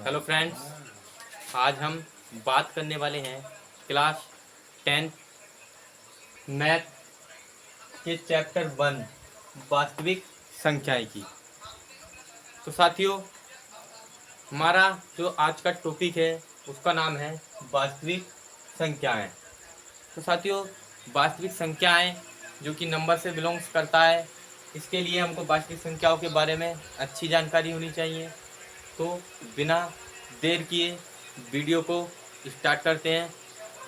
Hello friends, आज हम बात करने वाले हैं क्लास 10 मैथ के चैप्टर 1 वास्तविक संख्याएं की। तो साथियों, हमारा जो आज का टॉपिक है उसका नाम है वास्तविक संख्याएं। तो साथियों, वास्तविक संख्याएं जो कि नंबर से बिलोंग्स करता है, इसके लिए हमको वास्तविक संख्याओं के बारे में अच्छी जानकारी होनी चाहिए। तो बिना देर किए वीडियो को स्टार्ट करते हैं।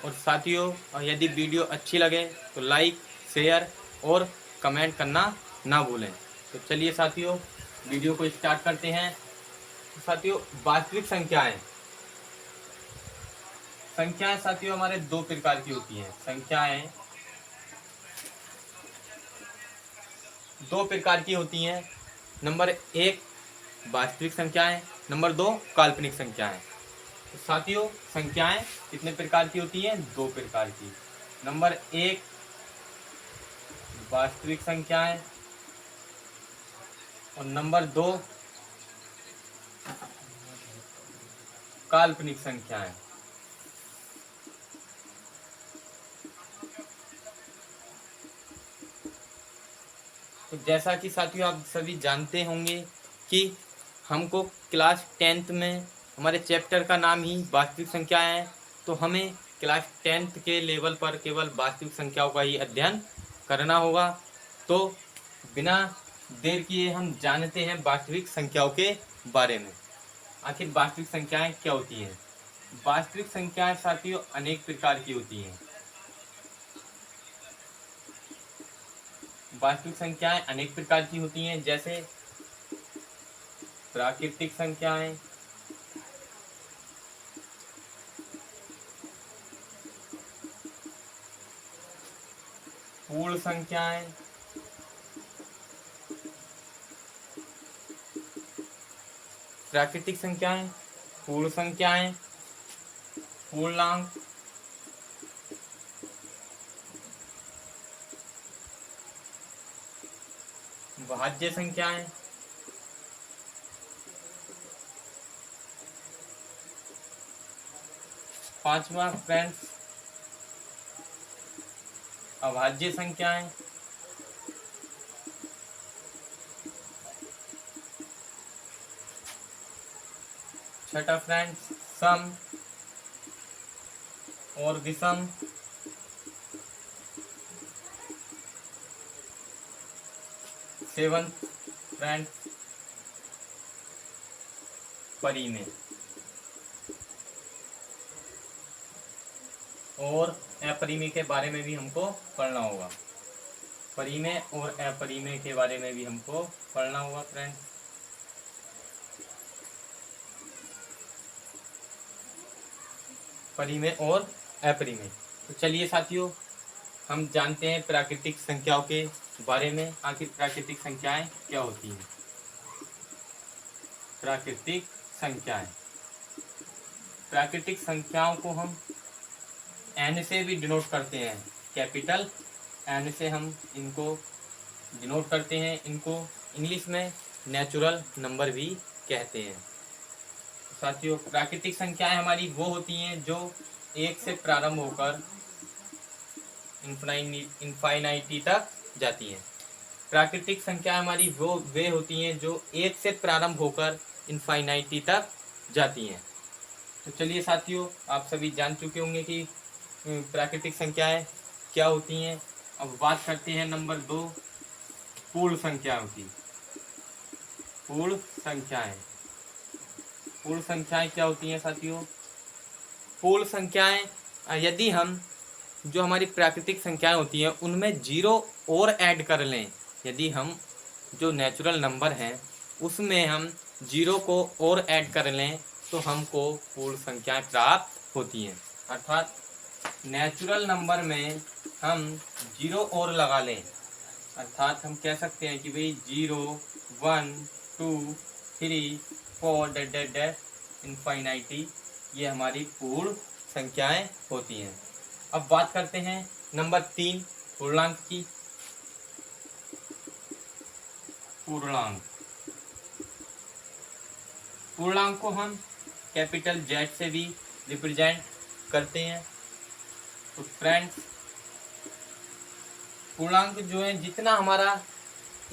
और साथियों, यदि वीडियो अच्छी लगे तो लाइक, शेयर और कमेंट करना ना भूलें। तो चलिए साथियों, वीडियो को स्टार्ट करते हैं। तो साथियों, वास्तविक संख्याएं साथियों हमारे दो प्रकार की होती हैं। संख्याएं दो प्रकार की होती हैं। नंबर 1 वास्तविक संख्याएं, नंबर 2 काल्पनिक संख्याएं। तो साथियों, संख्याएं कितने प्रकार की होती हैं? दो प्रकार की। नंबर 1 वास्तविक संख्याएं और नंबर 2 काल्पनिक संख्याएं। तो जैसा कि साथियों आप सभी जानते होंगे कि हमको क्लास 10th में हमारे चैप्टर का नाम ही वास्तविक संख्याएं है। तो हमें क्लास 10th के लेवल पर केवल वास्तविक संख्याओं का ही अध्ययन करना होगा। तो बिना देर किए हम जानते हैं वास्तविक संख्याओं के बारे में। आखिर वास्तविक संख्याएं क्या होती हैं? वास्तविक संख्याएं साथियों अनेक प्रकार की होती हैं। वास्तविक संख्याएं अनेक प्रकार की होती हैं, जैसे प्राकृतिक संख्याएं, पूर्ण संख्याएं, प्राकृतिक संख्याएं, पूर्ण संख्याएं, पूर्णांक, भाज्य संख्याएं, पांचवा फ्रेंड्स अभाज्य संख्याएं, छठा फ्रेंड्स सम और विषम, सेवंथ फ्रेंड्स परिमेय। और अपरिमेय के बारे में भी हमको पढ़ना होगा। परिमेय और अपरिमेय के बारे में भी हमको पढ़ना होगा फ्रेंड्स। परिमेय और अपरिमेय। तो चलिए साथियों, हम जानते हैं प्राकृतिक संख्याओं के बारे में। आखिर प्राकृतिक संख्याएं क्या होती हैं? प्राकृतिक संख्याएं प्राकृतिक संख्याओं को हम एन से भी डिनोट करते हैं। कैपिटल एन से हम इनको डिनोट करते हैं। इनको इंग्लिश में नेचुरल नंबर भी कहते हैं। साथियों, प्राकृतिक संख्याएं हमारी वो होती हैं जो एक से प्रारंभ होकर इनफाइनाइटी तक जाती हैं। प्राकृतिक संख्याएं हमारी वो वे होती हैं जो एक से प्रारंभ होकर इनफाइनाइटी तक जाती हैं। तो चलिए साथियों, आप सभी जान चुके होंगे कि प्राकृतिक संख्याएं क्या होती हैं। अब बात करते हैं नंबर 2 पूर्ण संख्याओं की। पूर्ण संख्याएं पूर्ण संख्याएं क्या होती हैं साथियों? पूर्ण संख्याएं यदि हम जो हमारी प्राकृतिक संख्याएं होती हैं उनमें जीरो और ऐड कर लें। यदि हम जो नेचुरल नंबर हैं उसमें हम जीरो को और ऐड कर लें तो हमको पूर्ण संख्याएं प्राप्त होती हैं। अर्थात नेचुरल नंबर में हम जीरो और लगा लें, अर्थात हम कह सकते हैं कि भाई 0 1 2 3 4 डेट डेट डेट इनफाइनाइटी, ये हमारी पूर्ण संख्याएं होती हैं। अब बात करते हैं नंबर 3 पूर्णांक की। पूर्णांक को हम कैपिटल जेड से भी रिप्रेजेंट करते हैं। तो फ्रेंड्स पूर्णांक जो है जितना हमारा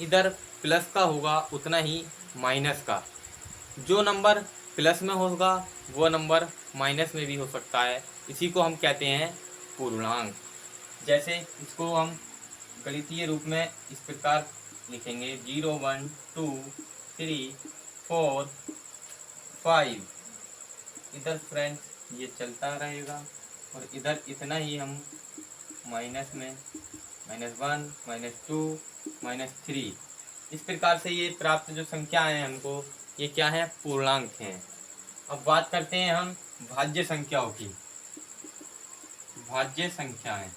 इधर प्लस का होगा उतना ही माइनस का, जो नंबर प्लस में होगा वो नंबर माइनस में भी हो सकता है, इसी को हम कहते हैं पूर्णांक। जैसे इसको हम गणितीय रूप में इस प्रकार लिखेंगे 0 1 2 3 4 5। इधर फ्रेंड्स ये चलता रहेगा और इधर इतना ही हम माइनस में -1 -2 -3 इस प्रकार से ये प्राप्त जो संख्या है हमको ये क्या है, पूर्णांक हैं। अब बात करते हैं हम भाज्य संख्याओं की। भाज्य संख्याएं,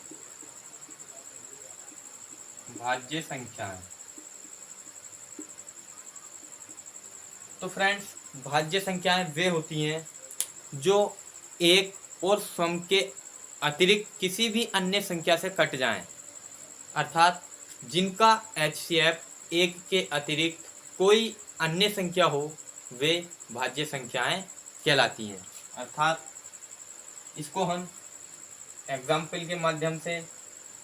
भाज्य संख्याएं। तो फ्रेंड्स भाज्य संख्याएं वे होती हैं जो एक और सम के अतिरिक्त किसी भी अन्य संख्या से कट जाएं, अर्थात जिनका HCF एक के अतिरिक्त कोई अन्य संख्या हो वे भाज्य संख्याएं कहलाती हैं। अर्थात इसको हम एग्जाम्पल के माध्यम से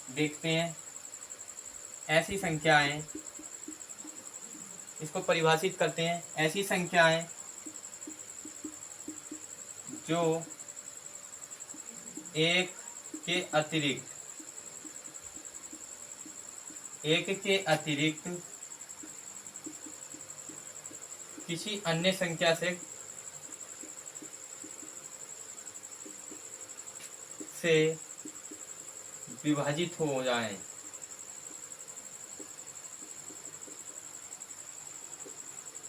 देखते हैं। ऐसी संख्याएं, इसको परिभाषित करते हैं, ऐसी संख्याएं जो एक के अतिरिक्त किसी अन्य संख्या से विभाजित हो जाएं।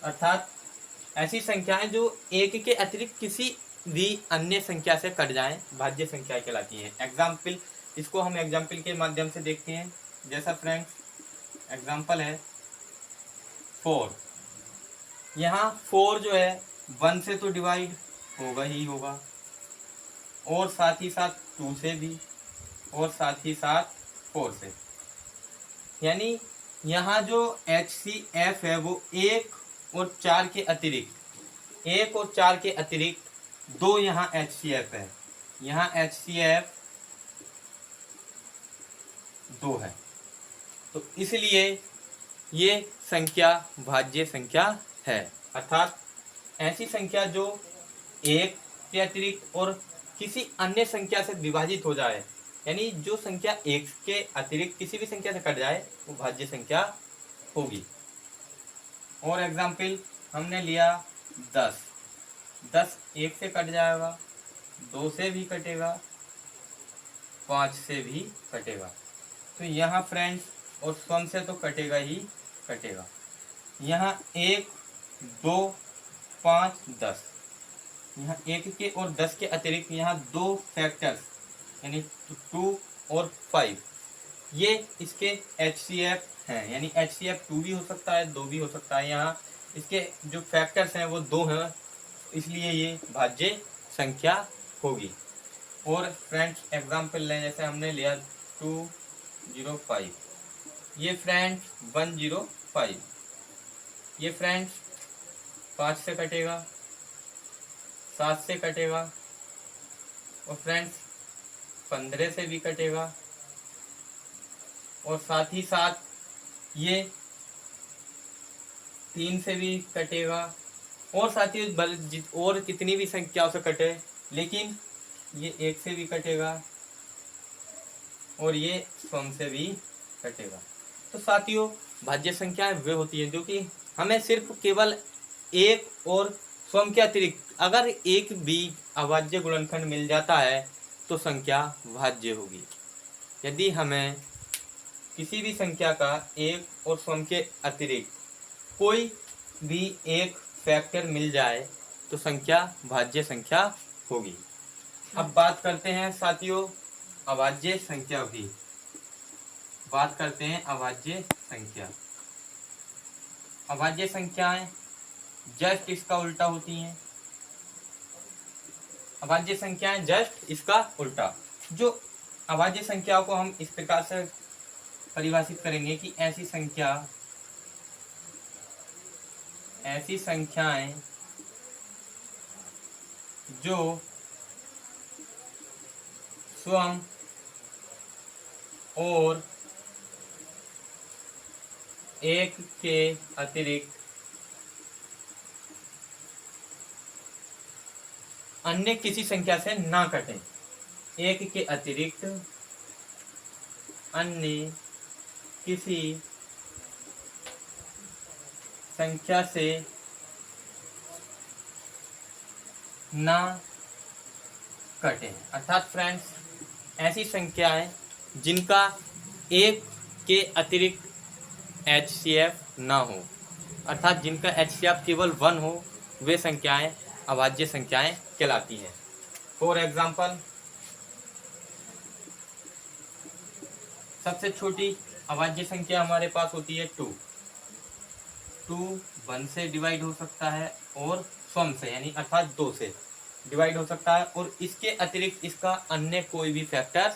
अर्थात ऐसी संख्याएं जो एक के अतिरिक्त किसी भी अन्य संख्या से कट जाएं भाज्य संख्या कहलाती हैं। एग्जाम्पल, इसको हम एग्जाम्पल के माध्यम से देखते हैं। जैसा फ्रेंड्स एग्जाम्पल है 4। यहाँ 4 जो है 1 से तो डिवाइड होगा ही होगा, और साथ ही साथ 2 से भी, और साथ ही साथ 4 से। यानी यहाँ जो HCF है वो 1 और 4 के अतिरिक्त 2 यहाँ HCF है। यहाँ HCF 2 है, तो इसलिए ये संख्या भाज्य संख्या है। अर्थात ऐसी संख्या जो एक के अतिरिक्त और किसी अन्य संख्या से विभाजित हो जाए, यानी जो संख्या एक के अतिरिक्त किसी भी संख्या से कट जाए वो भाज्य संख्या होगी। और एग्जाम्पल हमने लिया 10। 10 1 से कट जाएगा, 2 से भी कटेगा, 5 से भी कटेगा। तो यहाँ फ्रेंड्स और सम से तो कटेगा ही कटेगा। यहाँ 1 2 5 10, यहाँ 1 के और 10 के अतिरिक्त यहाँ 2 फैक्टर्स यानी 2 और 5 ये इसके HCF हैं। यानी HCF 2 भी हो सकता है, 2 भी हो सकता है। यहाँ इसके जो फैक्टर्स हैं वो 2 हैं, इसलिए ये भाज्य संख्या होगी। और फ्रेंड्स एग्जाम्पल लें, जैसे हमने लिया 205, ये फ्रेंड्स 105, ये फ्रेंड्स 5 से कटेगा, 7 से कटेगा, और फ्रेंड्स 15 से भी कटेगा, और साथ ही साथ ये 3 से भी कटेगा, और साथ ही और कितनी भी संख्याओं से कटे, लेकिन ये 1 से भी कटेगा और ये सम से भी कटेगा। तो साथियों भाज्य संख्याएं वे होती है जो कि हमें सिर्फ केवल एक और सम के अतिरिक्त अगर एक भी अभाज्य गुणनखंड मिल जाता है तो संख्या भाज्य होगी। यदि हमें किसी भी संख्या का एक और सम के अतिरिक्त कोई भी एक फैक्टर मिल जाए तो संख्या भाज्य संख्या होगी। अब बात करते हैं साथियों अभाज्य संख्या की। बात करते हैं अभाज्य संख्या। अभाज्य संख्याएं जस्ट इसका उल्टा होती हैं। अभाज्य संख्याएं जस्ट इसका उल्टा। जो अभाज्य संख्याओं को हम इस प्रकार से परिभाषित करेंगे कि ऐसी संख्याएं जो स्वयं और एक के अतिरिक्त अन्य किसी संख्या से ना कटें। एक के अतिरिक्त अन्य किसी संख्या से ना कटें। अर्थात फ्रेंड्स, ऐसी संख्याएं जिनका एक के अतिरिक्त HCF ना हो, अर्थात जिनका HCF केवल 1 हो, वे संख्याएं अभाज्य संख्याएं कहलाती हैं। फॉर एग्जाम्पल, सबसे छोटी अभाज्य संख्या हमारे पास होती है 2। 2 1 से डिवाइड हो सकता है और स्वयं से यानी अर्थात 2 से डिवाइड हो सकता है, और इसके अतिरिक्त इसका अन्य कोई भी फैक्टर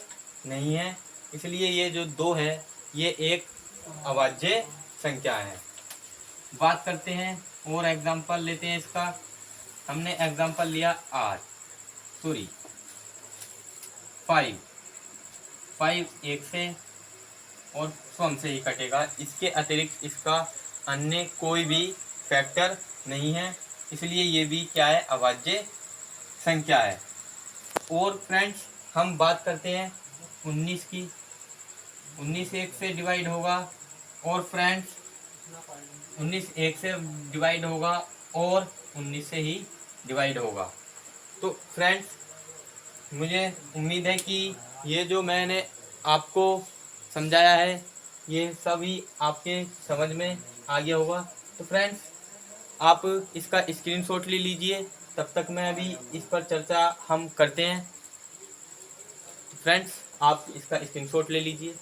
नहीं है, इसलिए ये जो 2 है ये एक अभाज्य संख्या है। बात करते हैं और एग्जाम्पल लेते हैं इसका। हमने एग्जाम्पल लिया 5 एक से और स्वयं से ही कटेगा, इसके अतिरिक्त इसका अन्य कोई भी फैक्टर नहीं है, इसलिए ये भी क्या है, अभाज्य संख्या है। और फ्रेंड्स, हम बात करते हैं 19 की। 19 एक से डिवाइड होगा और फ्रेंड्स 19 एक से डिवाइड होगा और 19 से ही डिवाइड होगा। तो फ्रेंड्स, मुझे उम्मीद है कि ये जो मैंने आपको समझाया है ये सभी आपके समझ में आ गया होगा। तो फ्रेंड्स, आप इसका स्क्रीनशॉट ले लीजिए, तब तक मैं अभी इस पर चर्चा हम करते हैं। फ्रेंड्स, आप इसका स्क्रीनशॉट ले लीजिए।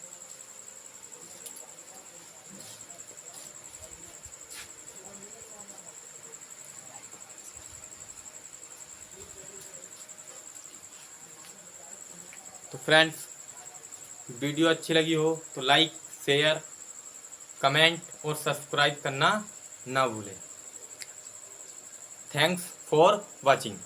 तो फ्रेंड्स, वीडियो अच्छी लगी हो तो लाइक, शेयर, कमेंट और सब्सक्राइब करना ना भूलें। Thanks for watching.